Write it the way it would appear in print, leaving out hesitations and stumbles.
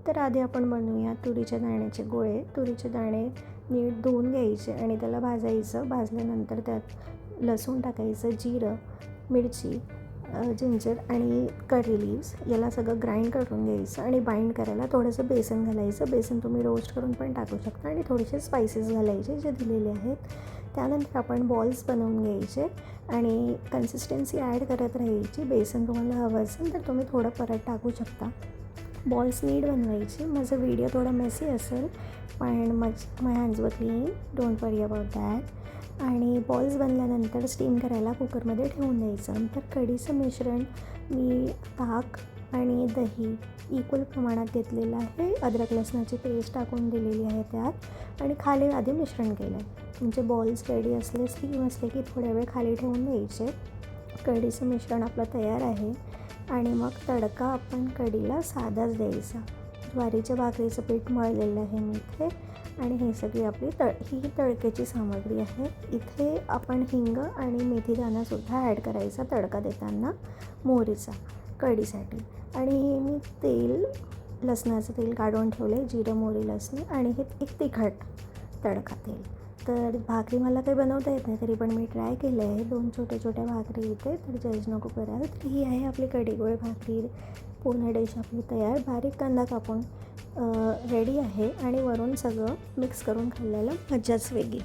तर आधी आपण बनवूया तुरीच्या दाण्याचे गोळे. तुरीचे दाणे नीट धुवून घ्यायचे आणि त्याला भाजायचं. भाजल्यानंतर त्यात लसूण टाकायचं, जिरं, मिरची, जिंजर आणि करी लिव्स याला सगळं ग्राइंड करून घ्यायचं आणि बाइंड करायला थोडंसं बेसन घालायचं. बेसन तुम्ही रोस्ट करून पण टाकू शकता आणि थोडेसे स्पायसेस घालायचे जे दिलेले आहेत. त्यानंतर आपण बॉल्स बनवून घ्यायचे आणि कन्सिस्टन्सी ॲड करत राहायची. बेसन तुम्हाला हवं असेल तर तुम्ही थोडं परत टाकू शकता. बॉल्स नीट बनवायची. माझा व्हिडिओ थोडा मेसी असेल पण माय हँड्स वर clean, don't worry about that. आणि बॉल्स बनल्यानंतर स्टीम करायला कुकरमध्ये ठेवून द्यायचं. नंतर कढीचं मिश्रण मी ताक आणि दही इक्वल प्रमाणात घेतलेलं आहे. अद्रक लसणाची पेस्ट टाकून दिलेली आहे त्यात आणि खाली आधी मिश्रण केलं आहे. म्हणजे बॉल्स रेडी असले स्टीम असले की थोड्या वेळ खाली ठेवून द्यायचे. कढीचं मिश्रण आपलं तयार आहे आणि मग तडका आपण कढीला साधाच द्यायचा. ज्वारीच्या भाकरीचं पीठ मळलेलं आहे मी इथे आणि हे सगळी आपली ही तडक्याची सामग्री आहे. इथे आपण हिंग आणि मेथीदाणासुद्धा ॲड करायचा तडका देताना मोहरीचा कढीसाठी. आणि हे मी तेल, लसणाचं तेल काढून ठेवलं आहे, जिरं, मोहरी, लसण आणि हे एक तिखट तडका तेल. तर भाकरी मला काही बनवता येत नाही तरी पण मी ट्राय केलं आहे. 2 छोट्या भाकरी इथे, तर जज नको कराल. तर ही आहे आपली कढी-गोळे भाकरी. पूर्ण डिश आपली तयार. बारीक कांदा कापून रेडी आहे आणि वरून सगळं मिक्स करून खाल्ल्याला मजाच वेगळी.